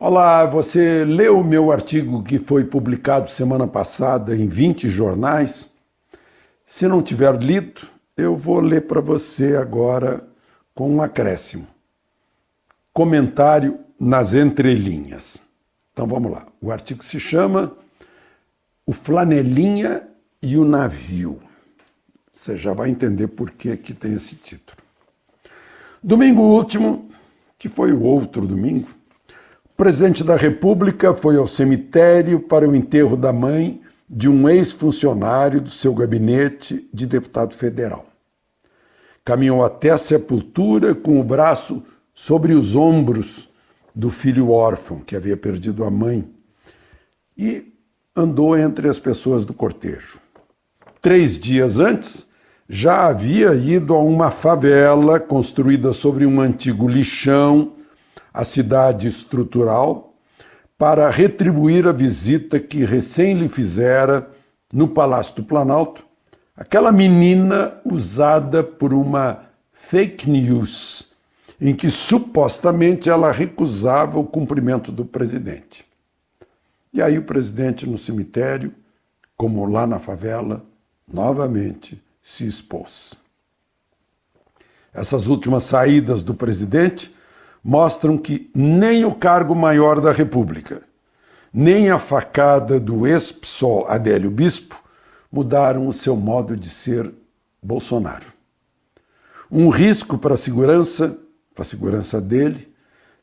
Olá, você leu o meu artigo que foi publicado semana passada em 20 jornais? Se não tiver lido, eu vou ler para você agora com um acréscimo. Comentário nas entrelinhas. Então vamos lá. O artigo se chama O Flanelinha e o Navio. Você já vai entender por que tem esse título. Domingo último, que foi o outro domingo, o presidente da República foi ao cemitério para o enterro da mãe de um ex-funcionário do seu gabinete de deputado federal. Caminhou até a sepultura com o braço sobre os ombros do filho órfão, que havia perdido a mãe, e andou entre as pessoas do cortejo. 3 dias antes, já havia ido a uma favela construída sobre um antigo lixão, a cidade estrutural, para retribuir a visita que recém lhe fizera no Palácio do Planalto aquela menina usada por uma fake news, em que supostamente ela recusava o cumprimento do presidente. E aí o presidente no cemitério, como lá na favela, novamente se expôs. Essas últimas saídas do presidente mostram que nem o cargo maior da República, nem a facada do ex-PSOL Adélio Bispo mudaram o seu modo de ser Bolsonaro. Um risco para a segurança dele,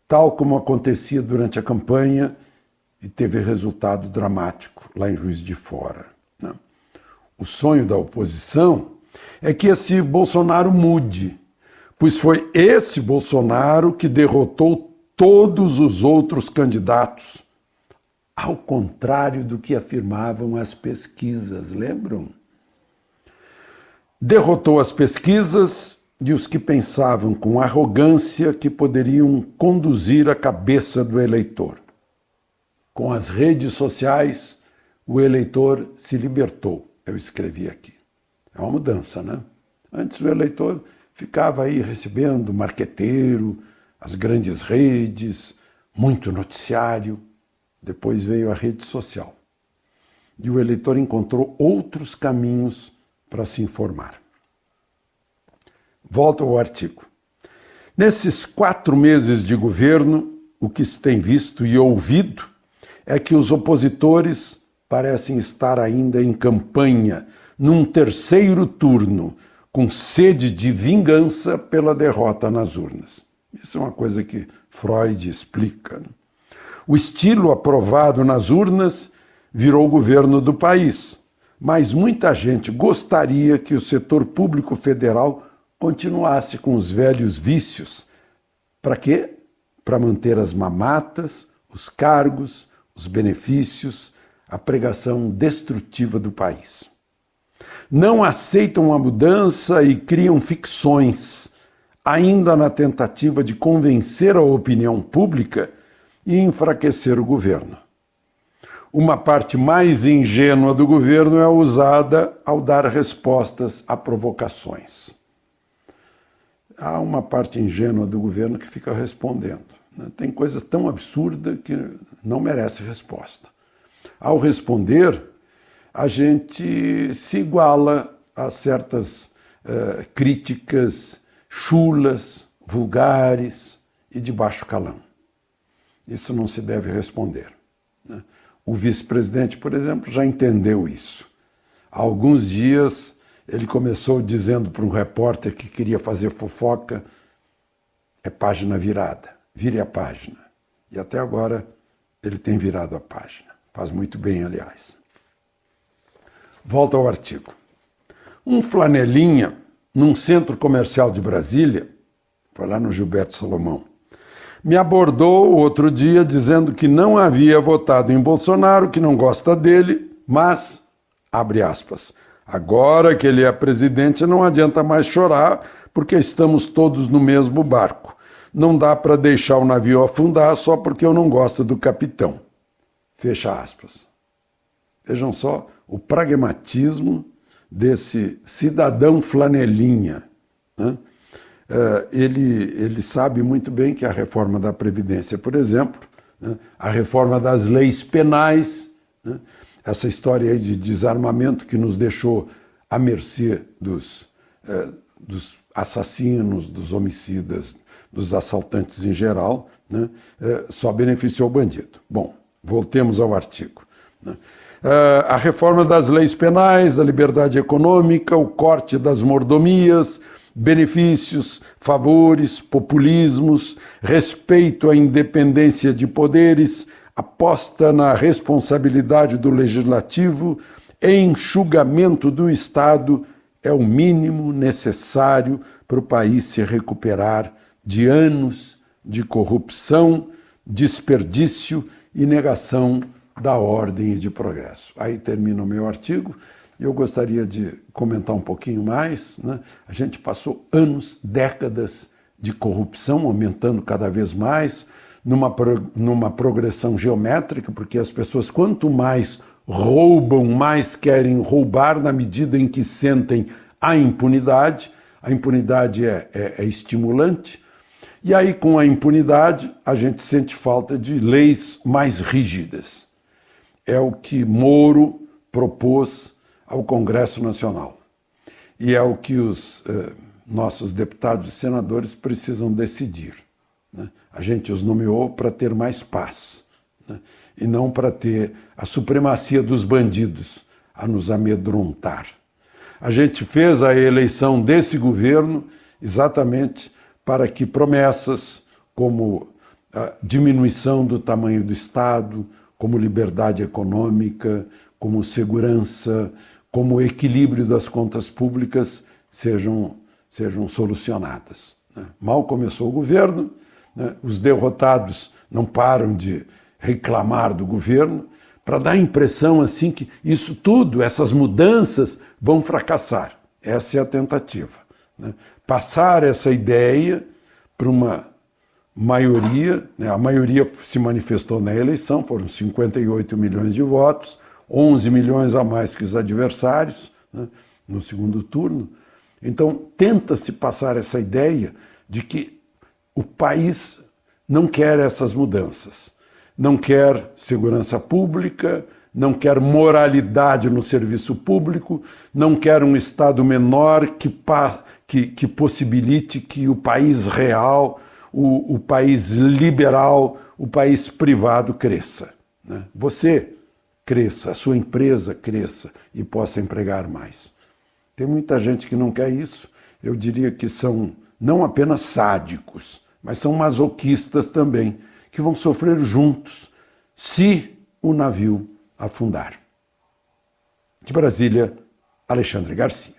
tal como acontecia durante a campanha e teve resultado dramático lá em Juiz de Fora. O sonho da oposição é que esse Bolsonaro mude, pois foi esse Bolsonaro que derrotou todos os outros candidatos, ao contrário do que afirmavam as pesquisas, lembram? Derrotou as pesquisas e os que pensavam com arrogância que poderiam conduzir a cabeça do eleitor. Com as redes sociais, o eleitor se libertou, eu escrevi aqui. É uma mudança, né? Antes o eleitor ficava aí recebendo marqueteiro, as grandes redes, muito noticiário. Depois veio a rede social. E o eleitor encontrou outros caminhos para se informar. Volto ao artigo. Nesses 4 meses de governo, o que se tem visto e ouvido é que os opositores parecem estar ainda em campanha, num terceiro turno, com sede de vingança pela derrota nas urnas. Isso é uma coisa que Freud explica. O estilo aprovado nas urnas virou o governo do país, mas muita gente gostaria que o setor público federal continuasse com os velhos vícios. Para quê? Para manter as mamatas, os cargos, os benefícios, a pregação destrutiva do país. Não aceitam a mudança e criam ficções, ainda na tentativa de convencer a opinião pública e enfraquecer o governo. Uma parte mais ingênua do governo é usada ao dar respostas a provocações. Há uma parte ingênua do governo que fica respondendo. Tem coisa tão absurda que não merece resposta. Ao responder, a gente se iguala a certas críticas chulas, vulgares e de baixo calão. Isso não se deve responder. O vice-presidente, por exemplo, já entendeu isso. Há alguns dias ele começou dizendo para um repórter que queria fazer fofoca: é página virada, vire a página. E até agora ele tem virado a página. Faz muito bem, aliás. Volto ao artigo. Um flanelinha, num centro comercial de Brasília, foi lá no Gilberto Salomão, me abordou outro dia dizendo que não havia votado em Bolsonaro, que não gosta dele, mas, abre aspas, agora que ele é presidente não adianta mais chorar, porque estamos todos no mesmo barco. Não dá para deixar o navio afundar só porque eu não gosto do capitão. Fecha aspas. Vejam só o pragmatismo desse cidadão flanelinha, né? Ele sabe muito bem que a reforma da Previdência, por exemplo, né? A reforma das leis penais, né? Essa história aí de desarmamento que nos deixou à mercê dos assassinos, dos homicidas, dos assaltantes em geral, né? Só beneficiou o bandido. Bom, voltemos ao artigo, né? A reforma das leis penais, a liberdade econômica, o corte das mordomias, benefícios, favores, populismos, respeito à independência de poderes, aposta na responsabilidade do legislativo, enxugamento do Estado é o mínimo necessário para o país se recuperar de anos de corrupção, desperdício e negação da ordem e de progresso. Aí termina o meu artigo e eu gostaria de comentar um pouquinho mais, né? A gente passou anos, décadas de corrupção, aumentando cada vez mais, numa progressão geométrica, porque as pessoas, quanto mais roubam, mais querem roubar na medida em que sentem a impunidade. A impunidade é estimulante. E aí, com a impunidade, a gente sente falta de leis mais rígidas. É o que Moro propôs ao Congresso Nacional. E é o que os nossos deputados e senadores precisam decidir, né? A gente os nomeou para ter mais paz, né? E não para ter a supremacia dos bandidos a nos amedrontar. A gente fez a eleição desse governo exatamente para que promessas como a diminuição do tamanho do Estado, como liberdade econômica, como segurança, como equilíbrio das contas públicas sejam solucionadas, né? Mal começou o governo, né? Os derrotados não param de reclamar do governo para dar a impressão assim que isso tudo, essas mudanças vão fracassar. Essa é a tentativa, né? Passar essa ideia para uma maioria, né? A maioria se manifestou na eleição, foram 58 milhões de votos, 11 milhões a mais que os adversários, né? No segundo turno. Então, tenta-se passar essa ideia de que o país não quer essas mudanças, não quer segurança pública, não quer moralidade no serviço público, não quer um Estado menor que possibilite que o país real, o país liberal, o país privado cresça, né? Você cresça, a sua empresa cresça e possa empregar mais. Tem muita gente que não quer isso. Eu diria que são não apenas sádicos, mas são masoquistas também, que vão sofrer juntos se o navio afundar. De Brasília, Alexandre Garcia.